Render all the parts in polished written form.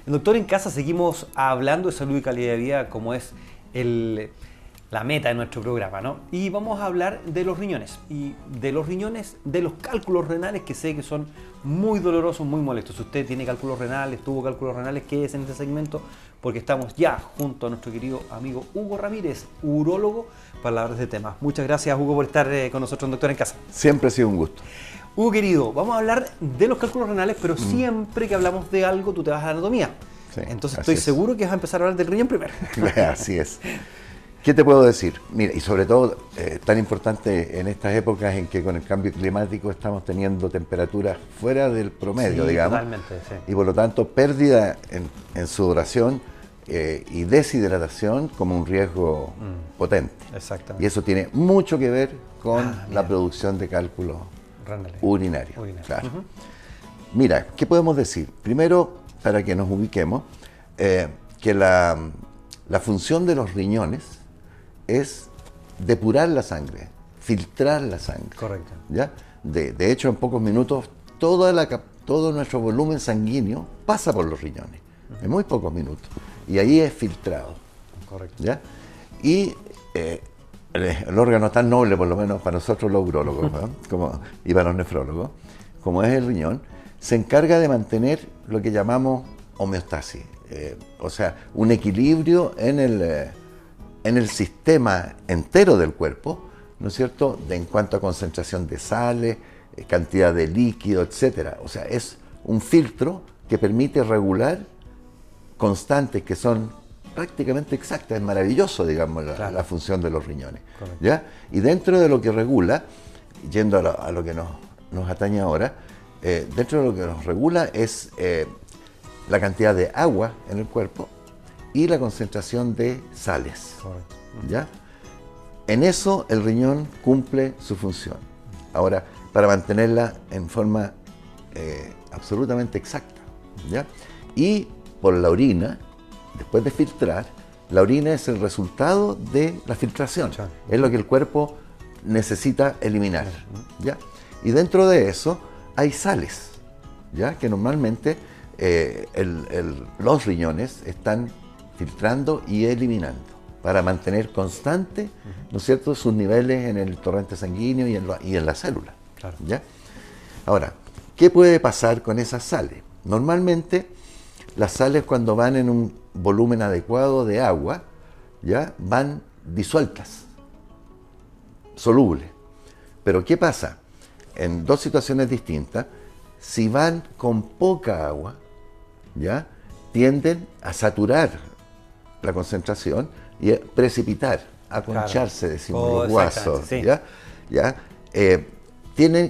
En Doctor en Casa seguimos hablando de salud y calidad de vida como es la meta de nuestro programa, ¿no? Y vamos a hablar de los riñones y de los cálculos renales, que sé que son muy dolorosos, muy molestos. Si usted tiene cálculos renales, tuvo cálculos renales, quédese en este segmento porque estamos ya junto a nuestro querido amigo Hugo Ramírez, urólogo, para hablar de este tema. Muchas gracias, Hugo, por estar con nosotros en Doctor en Casa. Siempre ha sido un gusto. Hugo querido, vamos a hablar de los cálculos renales, pero siempre que hablamos de algo tú te vas a la anatomía. Sí, entonces estoy seguro que vas a empezar a hablar del riñón primero. Así es. ¿Qué te puedo decir? Mira, y sobre todo, tan importante en estas épocas en que con el cambio climático estamos teniendo temperaturas fuera del promedio, Sí, digamos. totalmente, sí. Y por lo tanto, pérdida en sudoración y deshidratación como un riesgo potente. Exactamente. Y eso tiene mucho que ver con la mira. producción de cálculos Renales. urinarios. Claro. Ujú. Mira, ¿qué podemos decir? Primero, para que nos ubiquemos, que la función de los riñones es depurar la sangre, filtrar la sangre. Correcto. ¿Ya? De hecho, en pocos minutos, todo nuestro volumen sanguíneo pasa por los riñones, en muy pocos minutos, y ahí es filtrado. Correcto. ¿Ya? Y el órgano tan noble, por lo menos para nosotros los urólogos, ¿no? Y para los nefrólogos, como es el riñón, se encarga de mantener lo que llamamos homeostasis, o sea, un equilibrio en el sistema entero del cuerpo, ¿no es cierto?, en cuanto a concentración de sales, cantidad de líquido, etcétera. O sea, es un filtro que permite regular constantes que son prácticamente exactas. Es maravilloso, digamos, la función de los riñones. ¿Ya? Y dentro de lo que regula, yendo a lo que nos atañe ahora, dentro de lo que nos regula es la cantidad de agua en el cuerpo y la concentración de sales. Correcto. ¿Ya? En eso el riñón cumple su función. Ahora, para mantenerla en forma absolutamente exacta. ¿Ya? Y por la orina, después de filtrar, la orina es el resultado de la filtración. Sí. Es lo que el cuerpo necesita eliminar. ¿Ya? Y dentro de eso hay sales, ¿ya? Que normalmente los riñones están filtrando y eliminando para mantener constante, ¿no es cierto?, sus niveles en el torrente sanguíneo y en la célula. Claro. ¿Ya? Ahora, ¿qué puede pasar con esas sales? Normalmente, las sales, cuando van en un volumen adecuado de agua, ¿ya?, van disueltas, solubles. Pero ¿qué pasa? En dos situaciones distintas, si van con poca agua, ¿ya?, tienden a saturar la concentración y a precipitar, a concharse, decimos los guasos. Sí. ¿Ya?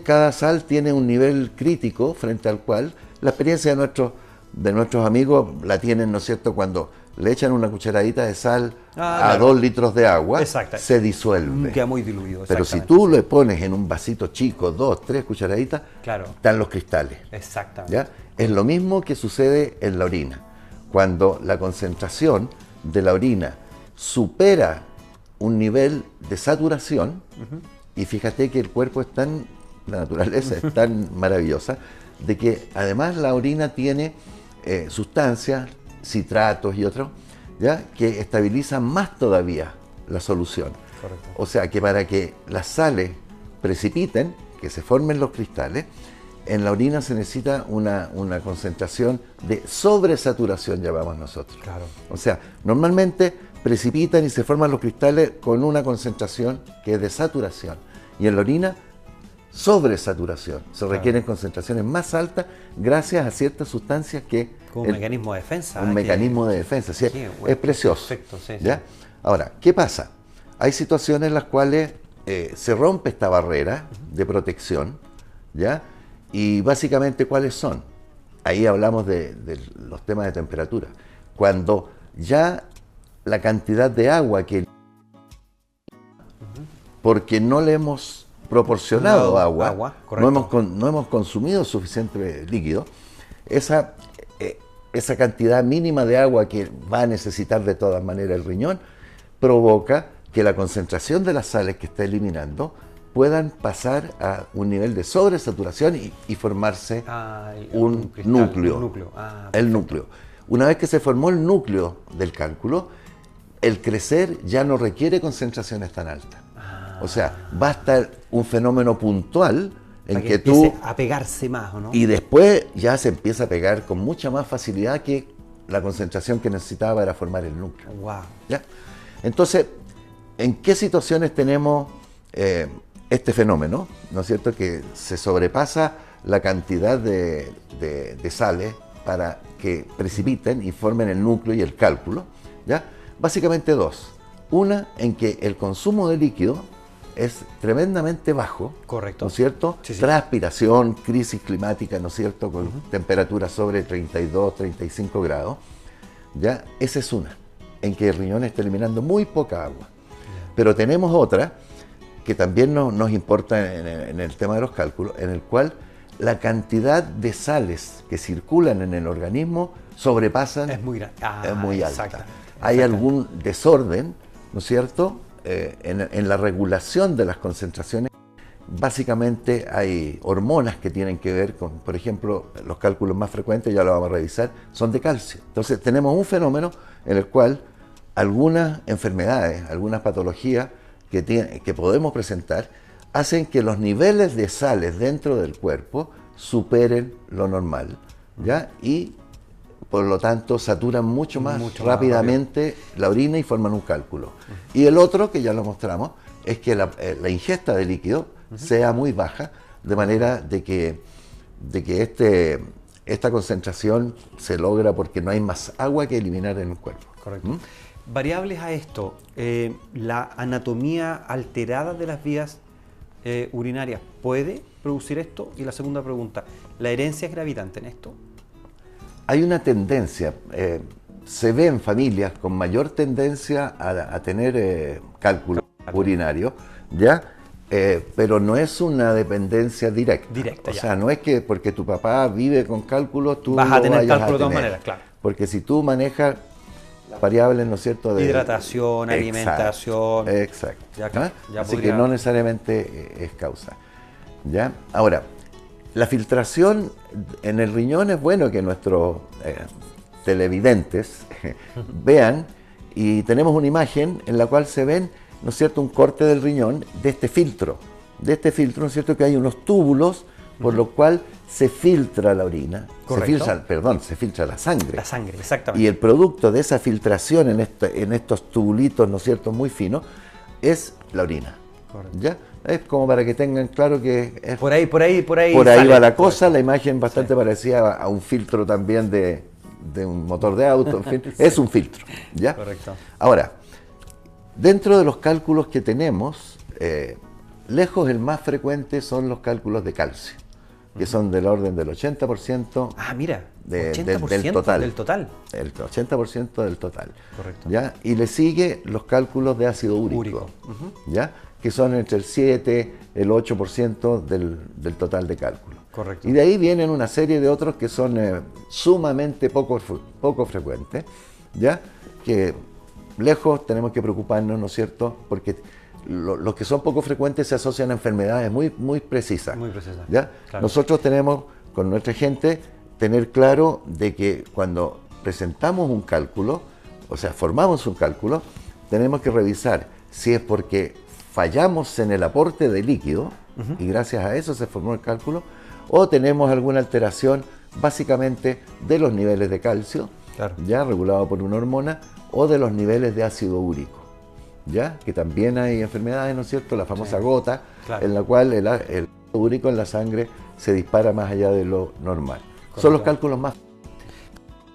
Cada sal tiene un nivel crítico frente al cual la experiencia de nuestros amigos la tienen, ¿no es cierto?, cuando le echan una cucharadita de sal a 2 litros de agua, se disuelve. Queda muy diluido. Pero si tú le pones en un vasito chico 2, 3 cucharaditas, están los cristales. Exactamente. ¿Ya? Es lo mismo que sucede en la orina. Cuando la concentración de la orina supera un nivel de saturación, y fíjate que el cuerpo la naturaleza es tan maravillosa, de que además la orina tiene sustancias, citratos y otros, ¿ya?, que estabilizan más todavía la solución. Correcto. O sea que para que las sales precipiten, que se formen los cristales, en la orina se necesita una concentración de sobresaturación, llamamos nosotros. Claro. O sea, normalmente precipitan y se forman los cristales con una concentración que es de saturación. Y en la orina, sobresaturación. Se requieren concentraciones más altas gracias a ciertas sustancias que... Como un mecanismo de defensa. Un mecanismo de defensa. ¿Sí? Es precioso. Perfecto, sí, ¿Ya? sí. Ahora, ¿qué pasa? Hay situaciones en las cuales se rompe esta barrera de protección, ¿ya? Y básicamente, ¿cuáles son? Ahí hablamos de los temas de temperatura. Cuando ya la cantidad de agua que... Porque no le hemos proporcionado agua, no hemos consumido suficiente líquido, esa cantidad mínima de agua que va a necesitar de todas maneras el riñón provoca que la concentración de las sales que está eliminando puedan pasar a un nivel de sobresaturación y formarse un núcleo. El núcleo. Una vez que se formó el núcleo del cálculo, el crecer ya no requiere concentraciones tan altas. O sea, basta un fenómeno puntual en Para que empiece tú... a pegarse más, ¿o no? Y después ya se empieza a pegar con mucha más facilidad que la concentración que necesitaba para formar el núcleo. Wow. ¿Ya? Entonces, ¿en qué situaciones tenemos este fenómeno? ¿No es cierto? Que se sobrepasa la cantidad de sales para que precipiten y formen el núcleo y el cálculo. ¿Ya? Básicamente dos. Una, en que el consumo de líquido es tremendamente bajo. Correcto. ¿No es cierto? Sí, sí. Transpiración, crisis climática, ¿no es cierto? Con temperaturas sobre 32, 35 grados. ¿Ya? Esa es una, en que el riñón está eliminando muy poca agua. Pero tenemos otra, que también nos importa en el tema de los cálculos, en el cual la cantidad de sales que circulan en el organismo sobrepasan, Es muy grande. es muy alta. Exactamente. Hay algún desorden, ¿no es cierto?, en la regulación de las concentraciones. Básicamente hay hormonas que tienen que ver con, por ejemplo, los cálculos más frecuentes, ya lo vamos a revisar, son de calcio. Entonces tenemos un fenómeno en el cual algunas enfermedades, algunas patologías que podemos presentar, hacen que los niveles de sales dentro del cuerpo superen lo normal, ¿ya? Y por lo tanto saturan mucho más rápidamente la orina y forman un cálculo. Y el otro, que ya lo mostramos, es que la ingesta de líquido sea muy baja, de manera de que esta concentración se logra porque no hay más agua que eliminar en el cuerpo. Correcto. Variables a esto, la anatomía alterada de las vías urinarias, ¿puede producir esto? Y la segunda pregunta, ¿la herencia es gravitante en esto? Hay una tendencia, se ve en familias con mayor tendencia a tener cálculo urinario, ¿ya? Pero no es una dependencia directa. O sea, no es que porque tu papá vive con cálculo, tú vas a lo tener vayas cálculo a de todas tener. maneras, claro. Porque si tú manejas las variables, ¿no es cierto?, de hidratación, alimentación. Exacto. Ya Así podría... que no necesariamente es causa. ¿Ya? Ahora, la filtración en el riñón es bueno que nuestros televidentes vean, y tenemos una imagen en la cual se ven, ¿no es cierto?, un corte del riñón de este filtro. ¿No es cierto?, que hay unos túbulos por lo cual se filtra la orina. Se filtra la sangre. La sangre, exactamente. Y el producto de esa filtración en estos tubulitos, ¿no es cierto?, muy finos, es la orina. Correcto. ¿Ya? Es como para que tengan claro que es, por ahí sale, va la cosa. La imagen bastante parecida a un filtro también de un motor de auto, en fin, es un filtro. ¿Ya? Correcto. Ahora, dentro de los cálculos que tenemos, lejos el más frecuente son los cálculos de calcio, que son del orden del 80%. Ah, mira, 80% del total. El 80% del total. Correcto. ¿Ya? Y le sigue los cálculos de ácido úrico. ¿Ya? Que son entre el 7 el 8% del total de cálculo. Correcto. Y de ahí vienen una serie de otros que son sumamente poco frecuentes, ¿ya? Que lejos tenemos que preocuparnos, ¿no es cierto?, porque los que son poco frecuentes se asocian a enfermedades muy precisas. Muy precisas. ¿Ya? Claro. Nosotros tenemos, con nuestra gente, tener claro de que cuando presentamos un cálculo, o sea, formamos un cálculo, tenemos que revisar si es porque fallamos en el aporte de líquido, y gracias a eso se formó el cálculo, o tenemos alguna alteración básicamente de los niveles de calcio, claro, ya regulado por una hormona, o de los niveles de ácido úrico, ya que también hay enfermedades, ¿no es cierto?, la famosa gota, claro, en la cual el ácido úrico en la sangre se dispara más allá de lo normal. Correcto. Son los cálculos más...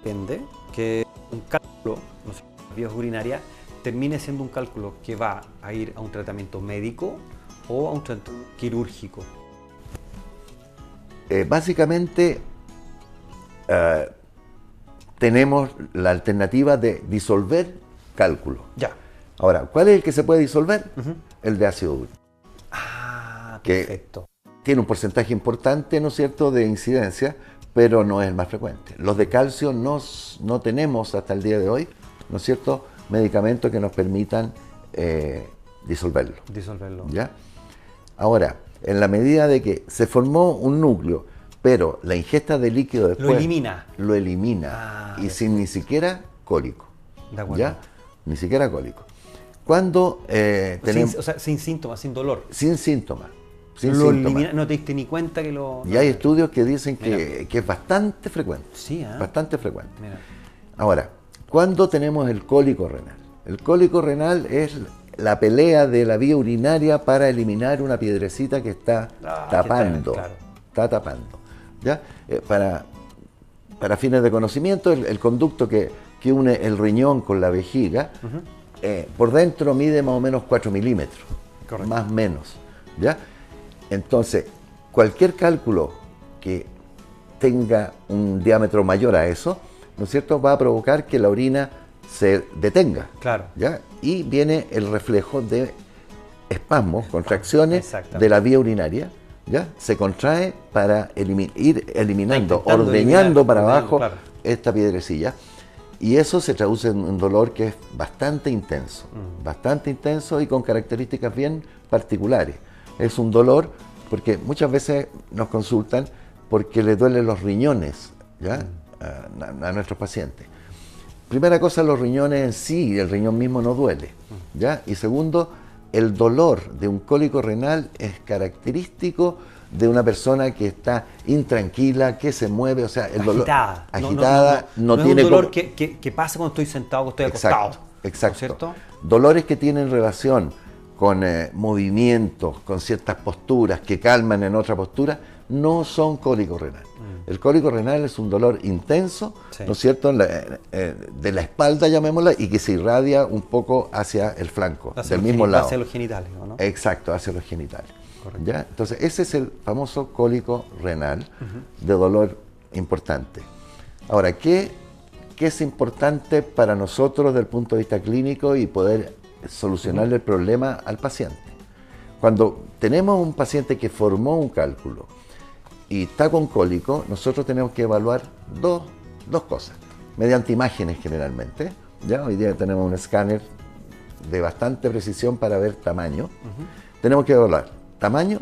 Depende que un cálculo, no sé, vías urinarias, termine siendo un cálculo que va a ir a un tratamiento médico o a un tratamiento quirúrgico. Básicamente tenemos la alternativa de disolver cálculo. Ya. Ahora, ¿cuál es el que se puede disolver? El de ácido úrico. Ah, perfecto. Tiene un porcentaje importante, ¿no es cierto?, de incidencia, pero no es el más frecuente. Los de calcio no tenemos hasta el día de hoy, ¿no es cierto?, medicamentos que nos permitan disolverlo. Disolverlo. ¿Ya? Ahora, en la medida de que se formó un núcleo, pero la ingesta de líquido después... Lo elimina. Y sin ni siquiera cólico. De acuerdo. ¿Ya? Ni siquiera cólico. Cuando tenemos... O sea, sin síntomas, sin dolor. Sin síntomas. Elimina, no te diste ni cuenta que lo... Y hay estudios que dicen que es bastante frecuente. Sí, bastante frecuente. Mira. Ahora, ¿cuándo tenemos el cólico renal? El cólico renal es la pelea de la vía urinaria para eliminar una piedrecita que está tapando. Claro. Está tapando. ¿Ya? Para fines de conocimiento, el conducto que une el riñón con la vejiga, por dentro mide más o menos 4 milímetros. Correcto. Más o menos. ¿Ya? Entonces, cualquier cálculo que tenga un diámetro mayor a eso, ¿no es cierto?, va a provocar que la orina se detenga. Claro. ¿Ya? Y viene el reflejo de espasmos, contracciones de la vía urinaria, ¿ya? Se contrae para ir eliminando, ordeñando para abajo esta piedrecilla. Y eso se traduce en un dolor que es bastante intenso y con características bien particulares. Es un dolor porque muchas veces nos consultan porque les duelen los riñones, ¿ya? A nuestros pacientes. Primera cosa, los riñones en sí, el riñón mismo no duele, ¿ya? Y segundo, el dolor de un cólico renal es característico de una persona que está intranquila, que se mueve, o sea, el dolor... Agitada. No tiene es un dolor que pasa cuando estoy sentado, cuando estoy acostado. Exacto. ¿No es cierto? Dolores que tienen relación con movimientos, con ciertas posturas que calman en otra postura, no son cólico renal. El cólico renal es un dolor intenso, ¿no es cierto?, de la espalda, llamémosla, y que se irradia un poco hacia el flanco, del mismo lado. Hacia los genitales, ¿no? Exacto, hacia los genitales. ¿Ya? Entonces, ese es el famoso cólico renal de dolor importante. Ahora, ¿qué es importante para nosotros desde el punto de vista clínico y poder solucionarle el problema al paciente? Cuando tenemos un paciente que formó un cálculo y está con cólico, nosotros tenemos que evaluar dos cosas, mediante imágenes generalmente. ¿Ya? Hoy día tenemos un escáner de bastante precisión para ver tamaño. Tenemos que evaluar tamaño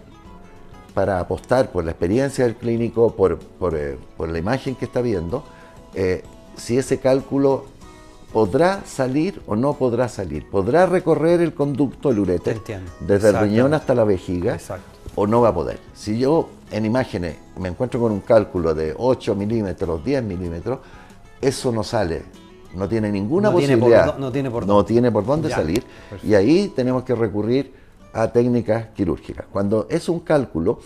para apostar por la experiencia del clínico, por la imagen que está viendo, si ese cálculo podrá salir o no podrá salir, podrá recorrer el conducto, el uréter, desde el riñón hasta la vejiga, o no va a poder. Si yo en imágenes me encuentro con un cálculo de 8 milímetros, 10 milímetros, eso no sale, no tiene ninguna posibilidad, no tiene por dónde salir, y ahí tenemos que recurrir a técnicas quirúrgicas. Cuando es un cálculo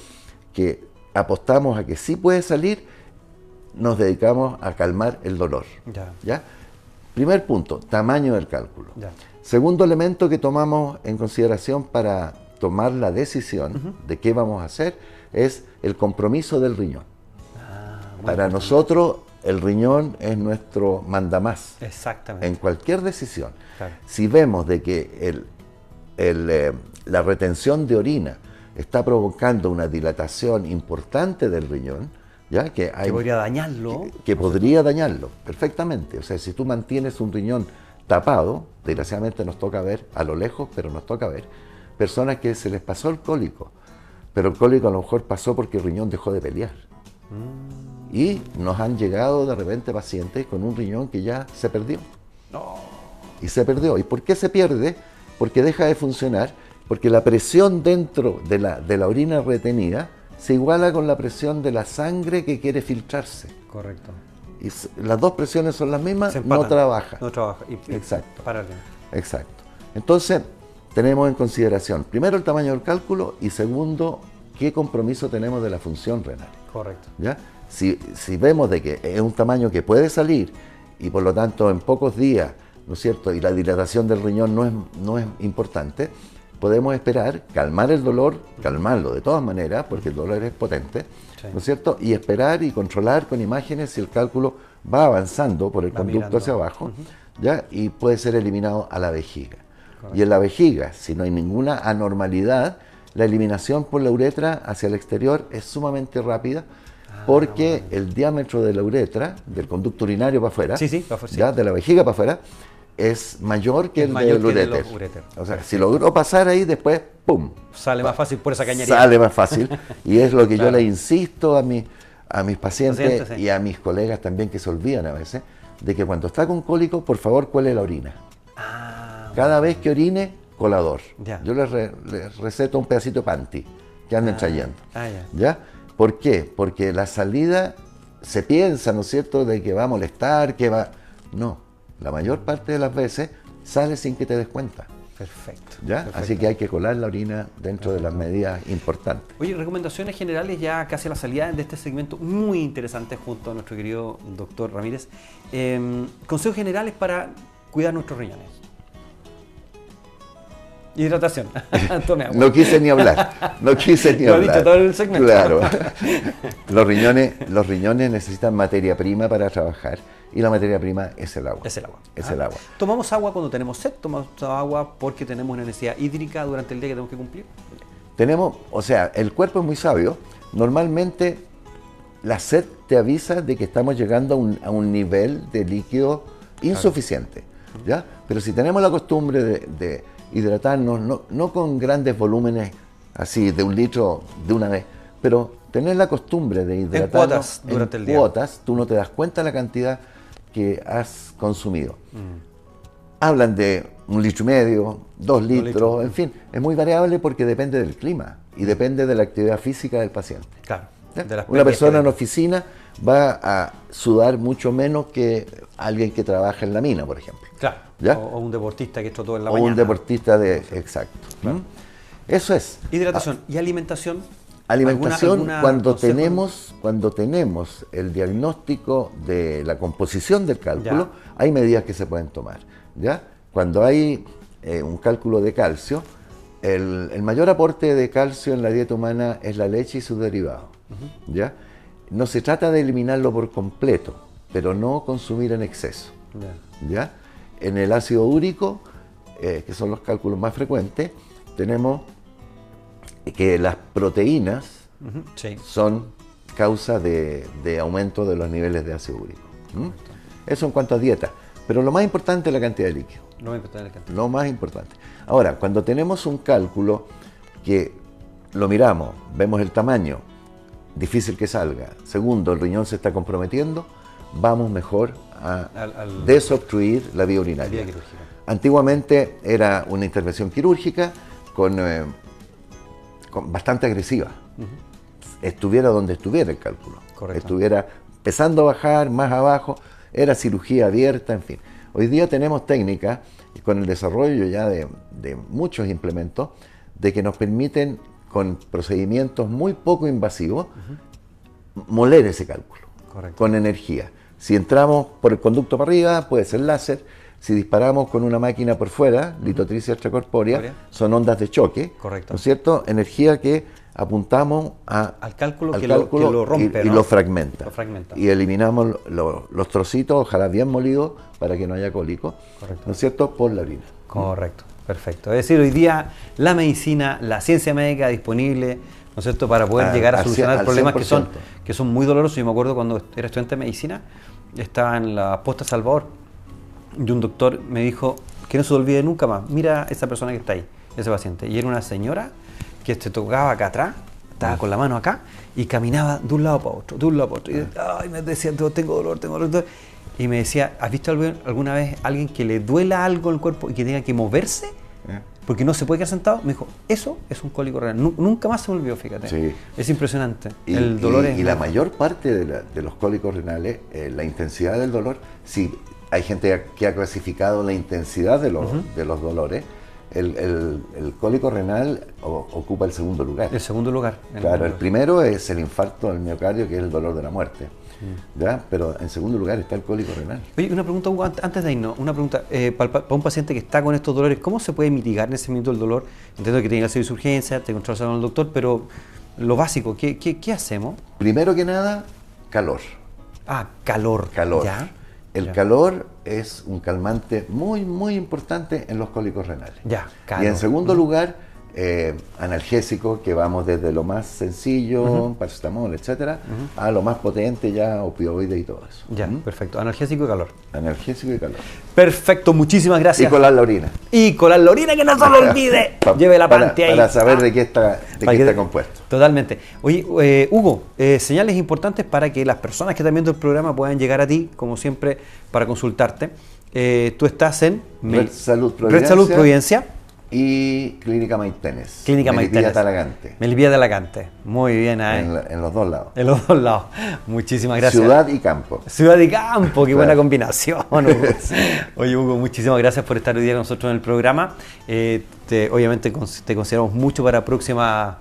que apostamos a que sí puede salir, nos dedicamos a calmar el dolor. ¿Ya? Primer punto, tamaño del cálculo. Segundo elemento que tomamos en consideración para tomar la decisión de qué vamos a hacer es el compromiso del riñón. Para nosotros, el riñón es nuestro mandamás. Exactamente. En cualquier decisión. Si vemos de que la retención de orina está provocando una dilatación importante del riñón, ¿ya? Que podría dañarlo. Que podría dañarlo, perfectamente. O sea, si tú mantienes un riñón tapado, desgraciadamente nos toca ver, a lo lejos, pero nos toca ver, personas que se les pasó el cólico, pero el cólico a lo mejor pasó porque el riñón dejó de pelear. Y nos han llegado de repente pacientes con un riñón que ya se perdió. Y se perdió. ¿Y por qué se pierde? Porque deja de funcionar, porque la presión dentro de la orina retenida se iguala con la presión de la sangre que quiere filtrarse. Correcto. Y las dos presiones son las mismas, no trabaja. No trabaja. Exacto. Para bien. Exacto. Entonces, tenemos en consideración, primero, el tamaño del cálculo y segundo, qué compromiso tenemos de la función renal. Correcto. ¿Ya? Si vemos de que es un tamaño que puede salir y por lo tanto en pocos días, ¿no es cierto?, y la dilatación del riñón no es importante, podemos esperar, calmar el dolor, calmarlo de todas maneras, porque el dolor es potente, ¿no es cierto?, y esperar y controlar con imágenes si el cálculo va avanzando por el conducto hacia abajo, ¿ya? Y puede ser eliminado a la vejiga. Correcto. Y en la vejiga, si no hay ninguna anormalidad, la eliminación por la uretra hacia el exterior es sumamente rápida, porque el diámetro de la uretra, del conducto urinario para afuera, ¿ya? De la vejiga para afuera, es mayor que el del uréter. O sea, si logró pasar ahí, después, ¡pum! Sale más fácil por esa cañería. Sale más fácil. Y es lo que yo le insisto a a mis pacientes Sí. y a mis colegas también, que se olvidan a veces, de que cuando está con cólico, por favor, cuele la orina. Cada vez que orine, colador. Ya. Yo les receto un pedacito de panty que anden trayendo. Ya. ¿Por qué? Porque la salida se piensa, ¿no es cierto?, de que va a molestar, que va... No, la mayor parte de las veces sale sin que te des cuenta. Perfecto. ¿Ya? Perfecto. Así que hay que colar la orina dentro de las medidas importantes. Oye, recomendaciones generales ya casi a la salida de este segmento muy interesante junto a nuestro querido doctor Ramírez. Consejos generales para cuidar nuestros riñones. Hidratación. Tome agua. No quise ni hablar. No quise ni Lo ha hablar. dicho todo el segmento. Claro. Los riñones necesitan materia prima para trabajar y la materia prima es el agua. Es el agua. Es el agua. Tomamos agua cuando tenemos sed, tomamos agua porque tenemos una necesidad hídrica durante el día que tenemos que cumplir. O sea, el cuerpo es muy sabio. Normalmente la sed te avisa de que estamos llegando a un nivel de líquido insuficiente, ¿ya? Pero si tenemos la costumbre de hidratarnos, no con grandes volúmenes así de 1 litro de una vez, pero tener la costumbre de hidratarnos cuotas durante el día. cuotas, tú no te das cuenta de la cantidad que has consumido. Hablan de 1,5 litros, 2 litros, en fin, es muy variable porque depende del clima y depende de la actividad física del paciente. Claro. ¿Ya? De las Una persona en pérdidas. oficina va a sudar mucho menos que alguien que trabaja en la mina, por ejemplo. Claro. ¿Ya? O un deportista que esto todo en la O mañana. un deportista exacto. Claro. ¿Mm? Eso es. Hidratación y alimentación. Alimentación, ¿Alguna cuando consejo? tenemos el diagnóstico de la composición del cálculo, Ya. hay medidas que se pueden tomar. ¿Ya? Cuando hay un cálculo de calcio, el mayor aporte de calcio en la dieta humana es la leche y sus derivados. ¿Ya? No se trata de eliminarlo por completo, pero no consumir en exceso. ¿Ya? En el ácido úrico, que son los cálculos más frecuentes, tenemos que las proteínas Sí. son causa de aumento de los niveles de ácido úrico. Eso en cuanto a dieta. Pero lo más importante es la cantidad de líquido. No me importa la cantidad. Lo más importante. Ahora, cuando tenemos un cálculo que lo miramos, vemos el tamaño, difícil que salga. Segundo, el riñón se está comprometiendo, vamos mejor a desobstruir la vía urinaria. Vía quirúrgica. Antiguamente era una intervención quirúrgica con bastante agresiva. Estuviera donde estuviera el cálculo. Correcto. Estuviera empezando a bajar, más abajo, era cirugía abierta, en fin. Hoy día tenemos técnicas, con el desarrollo ya de muchos implementos, de que nos permiten, con procedimientos muy poco invasivos, moler ese cálculo. Correcto. Con energía. Si entramos por el conducto para arriba, puede ser láser. Si disparamos con una máquina por fuera, litotricia extracorpórea, son ondas de choque. Correcto. ¿No es cierto? Energía que apuntamos Al cálculo que lo rompe, y ¿no? lo fragmenta. Lo fragmenta. Y eliminamos los trocitos, ojalá bien molidos, para que no haya cólico. Correcto. ¿No es cierto? Por la orina. Correcto, perfecto. Es decir, hoy día la medicina, la ciencia médica disponible, ¿no es cierto?, para poder llegar a solucionar al problemas 100%. que son muy dolorosos. Yo me acuerdo cuando era estudiante de medicina, estaba en la posta Salvador y un doctor me dijo que no se olvide nunca más, mira esa persona que está ahí, ese paciente. Y era una señora que se tocaba acá atrás, estaba con la mano acá y caminaba de un lado para otro, de un lado para otro. Y ay, me decía, tengo dolor, tengo dolor. Y me decía, ¿has visto alguna vez a alguien que le duela algo en el cuerpo y que tenga que moverse? Porque no se puede quedar sentado. Me dijo, eso es un cólico renal. Nunca más se me olvidó, fíjate. Sí. Es impresionante. Y, el dolor y la mayor parte de los cólicos renales, la intensidad del dolor, sí, hay gente que ha clasificado la intensidad de los dolores. El cólico renal ocupa el segundo lugar. El segundo lugar. Claro, el primero es el infarto del miocardio, que es el dolor de la muerte. ¿Ya? Pero en segundo lugar está el cólico renal. Oye, una pregunta, Hugo, antes de irnos, una pregunta, para un paciente que está con estos dolores, ¿cómo se puede mitigar en ese momento el dolor? Entiendo que tiene que hacer su urgencia, te controlas con el doctor, pero lo básico, ¿qué hacemos? Primero que nada, calor. Calor. Calor. ¿Ya? El calor es un calmante muy, muy importante en los cólicos renales. Ya, calor. Y en segundo lugar, analgésicos que vamos desde lo más sencillo, paracetamol, etcétera, a lo más potente ya, opioides y todo eso. Ya, perfecto. Analgésico y calor. Analgésico y calor. Perfecto, muchísimas gracias. Y colar la orina. Y colar la orina, que no se lo olvide. Lleve la pante ahí. Para saber de qué está compuesto. Totalmente. Oye, Hugo, señales importantes para que las personas que están viendo el programa puedan llegar a ti, como siempre, para consultarte. Tú estás en Red Salud Providencia y Clínica Maitenes. Clínica Melipilla Maitenes. Talagante. Melipilla de Alacante. Muy bien, En los dos lados. En los dos lados. Muchísimas gracias. Ciudad y campo. Ciudad y campo, qué buena combinación, Hugo. Sí. Oye, Hugo, muchísimas gracias por estar hoy día con nosotros en el programa. Obviamente te consideramos mucho para próximas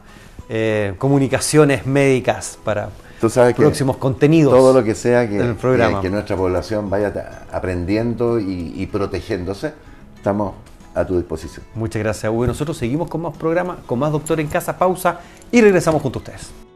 comunicaciones médicas, para Tú sabes que próximos contenidos. Todo lo que sea del programa. que nuestra población vaya aprendiendo y protegiéndose, estamos a tu disposición. Muchas gracias, Hugo. Y nosotros seguimos con más programas, con más Doctor en Casa. Pausa y regresamos junto a ustedes.